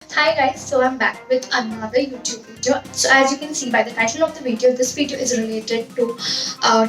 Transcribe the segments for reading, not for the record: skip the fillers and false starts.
Hi guys, so I'm back with another YouTube video. So as you can see by the title of the video, this video is related to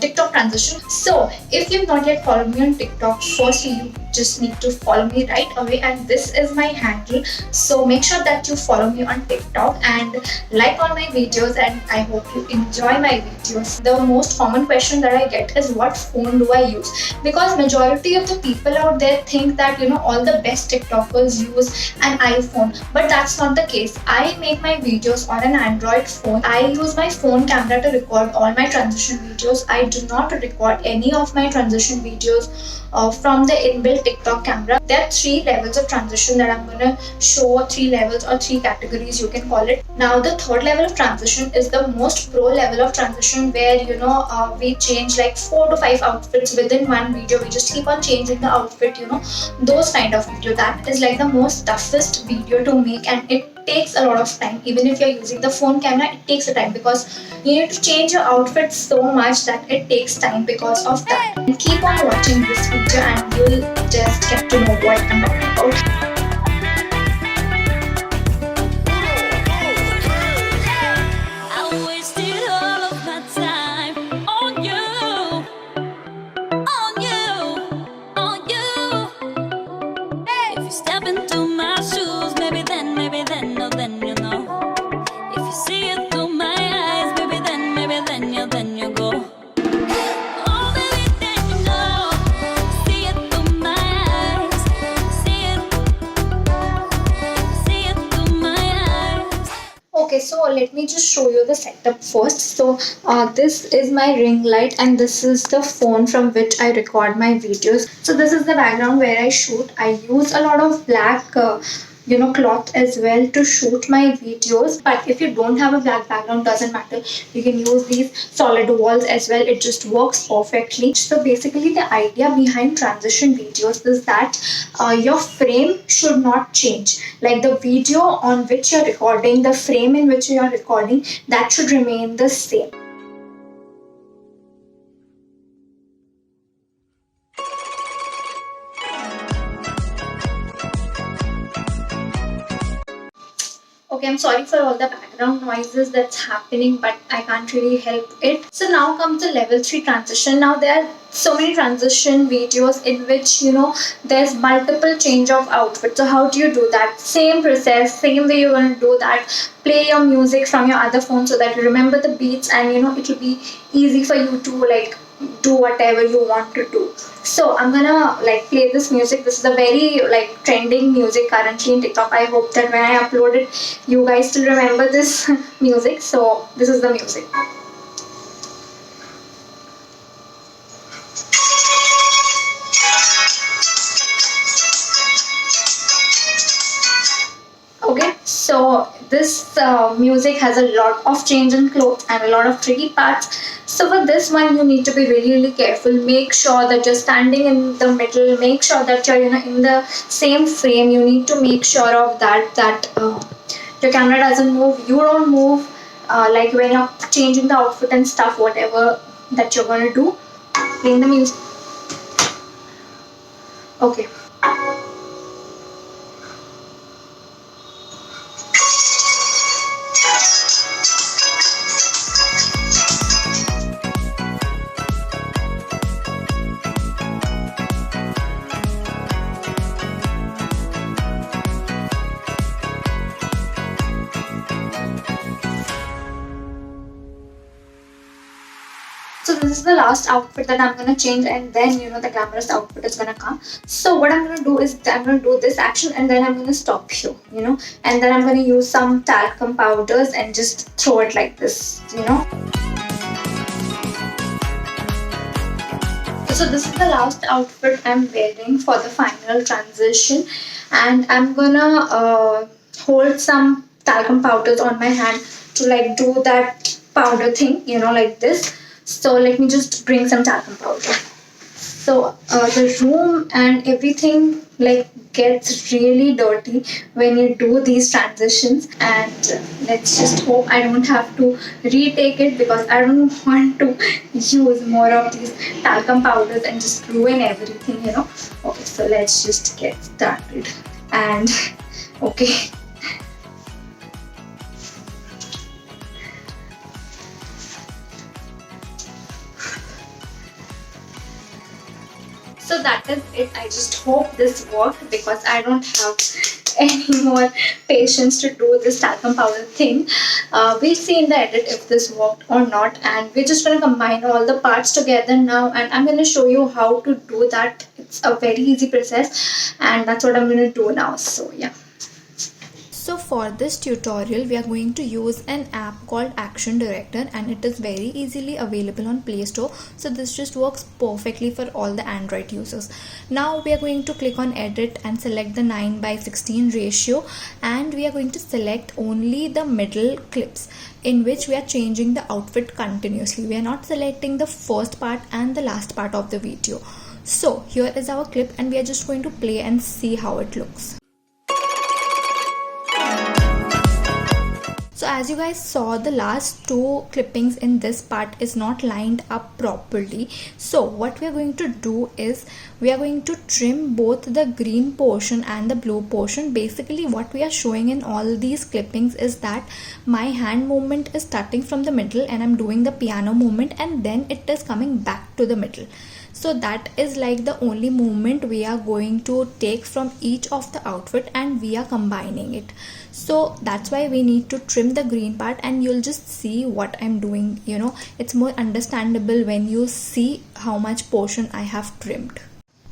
TikTok transition. So if you've not yet followed me on TikTok, firstly you just need to follow me right away, and this is my handle. So make sure that you follow me on TikTok and like all my videos, and I hope you enjoy my videos. The most common question that I get is what phone do I use? Because majority of the people out there think that all the best TikTokers use an iPhone, but that's not the case. I make my videos on an Android phone. I use my phone camera to record all my transition videos. I do not record any of my transition videos from the inbuilt TikTok camera. There are three levels of transition that I'm gonna show, three levels or three categories you can call it. Now the third level of transition is the most pro level of transition, where we change like 4 to 5 outfits within one video. We just keep on changing the outfit, those kind of video. That is like the most toughest video to make, and it takes a lot of time. Even if you're using the phone camera, it takes a time because you need to change your outfit so much that it takes time because of that. And keep on watching this video and you'll just get to know what I'm talking about. I wasted all of my time on you, on you. If you step into my shoes, maybe then, no, then you know. If you see it through my eyes, then you go. Oh, baby, then you know. See it through my eyes. See it through my eyes. Okay, so let me just show you the setup first. So this is my ring light, and this is the phone from which I record my videos. So this is the background where I shoot. I use a lot of black cloth as well to shoot my videos. But if you don't have a black background, doesn't matter, you can use these solid walls as well. It just works perfectly. So basically the idea behind transition videos is that your frame should not change. Like the video on which you're recording, the frame in which you're recording, that should remain the same. Okay, I'm sorry for all the background noises that's happening, but I can't really help it. So now comes the level 3 transition. Now there are so many transition videos in which there's multiple change of outfit. So how do you do that? Same process, same way you're gonna do that. Play your music from your other phone so that you remember the beats, and it will be easy for you to like do whatever you want to do. So I'm gonna like play this music. This is a very like trending music currently in TikTok. I hope that when I upload it, you guys still remember this music. So this is the music. Okay, so this music has a lot of change in clothes and a lot of tricky parts. So for this one, you need to be really, really careful. Make sure that you're standing in the middle. Make sure that you're in the same frame. You need to make sure of that your camera doesn't move. You don't move. Like when you're changing the outfit and stuff, whatever that you're gonna do. Playing the music. Okay. So this is the last outfit that I'm gonna change, and then the glamorous outfit is gonna come. So what I'm gonna do is I'm gonna do this action, and then I'm gonna stop here, and then I'm gonna use some talcum powders and just throw it like this. So this is the last outfit I'm wearing for the final transition, and I'm gonna hold some talcum powders on my hand to like do that powder thing, like this. So let me just bring some talcum powder. So the room and everything like gets really dirty when you do these transitions, and let's just hope I don't have to retake it, because I don't want to use more of these talcum powders and just ruin everything. Okay, so let's just get started. And okay, So that is it. I just hope this worked because I don't have any more patience to do this talcum powder thing. We'll see in the edit if this worked or not, and we're just gonna combine all the parts together now, and I'm gonna show you how to do that. It's a very easy process, and that's what I'm gonna do now. So yeah. So for this tutorial we are going to use an app called Action Director, and it is very easily available on Play Store. So this just works perfectly for all the Android users. Now we are going to click on edit and select the 9:16 ratio, and we are going to select only the middle clips in which we are changing the outfit continuously. We are not selecting the first part and the last part of the video. So here is our clip, and we are just going to play and see how it looks. So as you guys saw, the last two clippings in this part is not lined up properly. So what we are going to do is we are going to trim both the green portion and the blue portion. Basically what we are showing in all these clippings is that my hand movement is starting from the middle and I'm doing the piano movement, and then it is coming back to the middle. So that is like the only movement we are going to take from each of the outfit, and we are combining it. So that's why we need to trim the green part, and you'll just see what I'm doing. You know, it's more understandable when you see how much portion I have trimmed.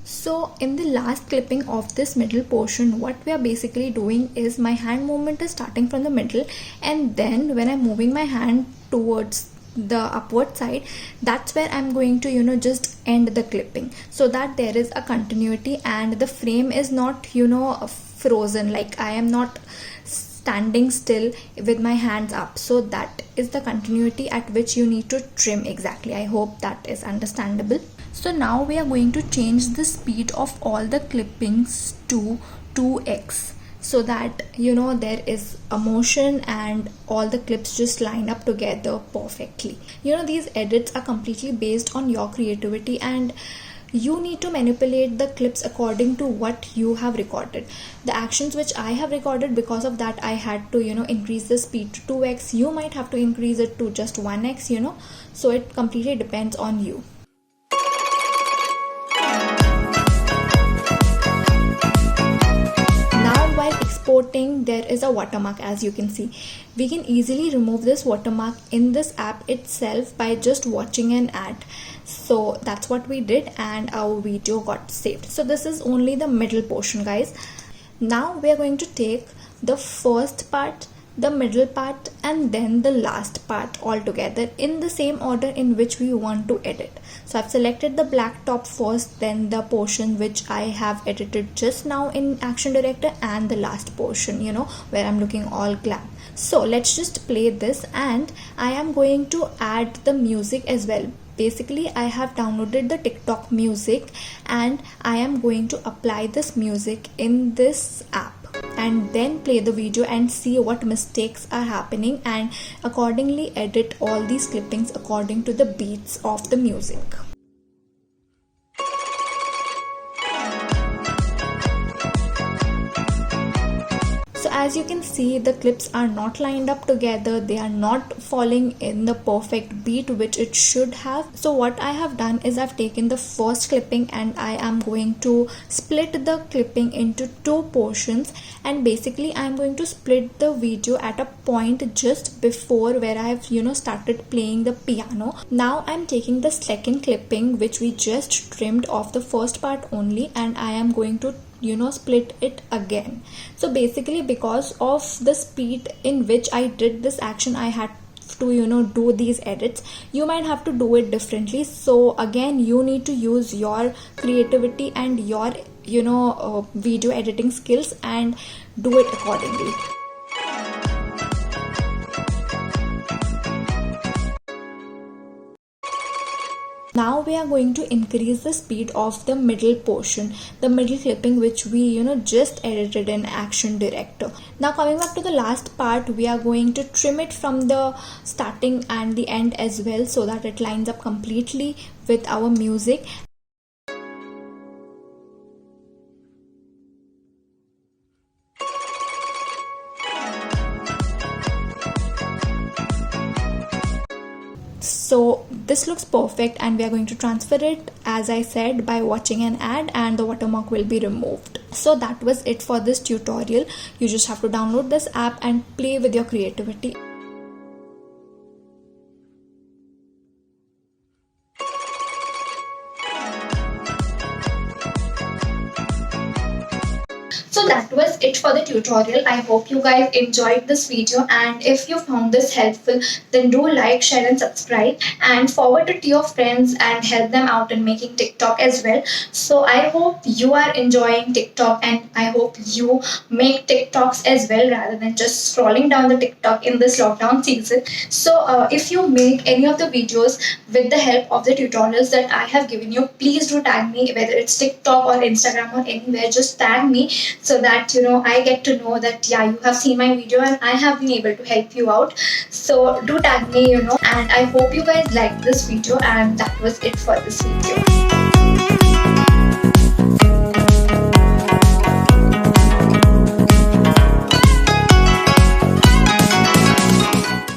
So in the last clipping of this middle portion, what we are basically doing is my hand movement is starting from the middle, and then when I'm moving my hand towards the upward side, that's where I'm going to just end the clipping, so that there is a continuity and the frame is not frozen, like I am not standing still with my hands up. So that is the continuity at which you need to trim exactly. I hope that is understandable. So now we are going to change the speed of all the clippings to 2x, so that there is a motion and all the clips just line up together perfectly. These edits are completely based on your creativity, and you need to manipulate the clips according to what you have recorded. The actions which I have recorded, because of that I had to increase the speed to 2x. You might have to increase it to just 1x, so it completely depends on you. Exporting, there is a watermark. As you can see, we can easily remove this watermark in this app itself by just watching an ad. So that's what we did, and our video got saved. So this is only the middle portion, guys. Now we are going to take the first part, the middle part, and then the last part all together in the same order in which we want to edit. So I've selected the black top first, then the portion which I have edited just now in Action Director, and the last portion where I'm looking all glam. So let's just play this, and I am going to add the music as well. Basically I have downloaded the TikTok music, and I am going to apply this music in this app and then play the video and see what mistakes are happening, and accordingly edit all these clippings according to the beats of the music. So as you can see, the clips are not lined up together. They are not falling in the perfect beat which it should have. So what I have done is I've taken the first clipping and I am going to split the clipping into two portions, and basically I'm going to split the video at a point just before where I have started playing the piano. Now I'm taking the second clipping which we just trimmed off the first part only, and I am going to split it again. So basically, because of the speed in which I did this action, I had to do these edits. You might have to do it differently. So again, you need to use your creativity and your video editing skills and do it accordingly. Now we are going to increase the speed of the middle portion, the middle clipping which we just edited in Action Director. Now coming back to the last part, we are going to trim it from the starting and the end as well, so that it lines up completely with our music. So this looks perfect, and we are going to transfer it, as I said, by watching an ad, and the watermark will be removed. So that was it for this tutorial. You just have to download this app and play with your creativity. So that was it for the tutorial. I hope you guys enjoyed this video, and if you found this helpful, then do like, share and subscribe, and forward it to your friends and help them out in making TikTok as well. So I hope you are enjoying TikTok, and I hope you make TikToks as well rather than just scrolling down the TikTok in this lockdown season. So if you make any of the videos with the help of the tutorials that I have given you, please do tag me, whether it's TikTok or Instagram or anywhere. Just tag me so that I get to know that yeah, you have seen my video and I have been able to help you out. So do tag me, and I hope you guys liked this video, and that was it for this video.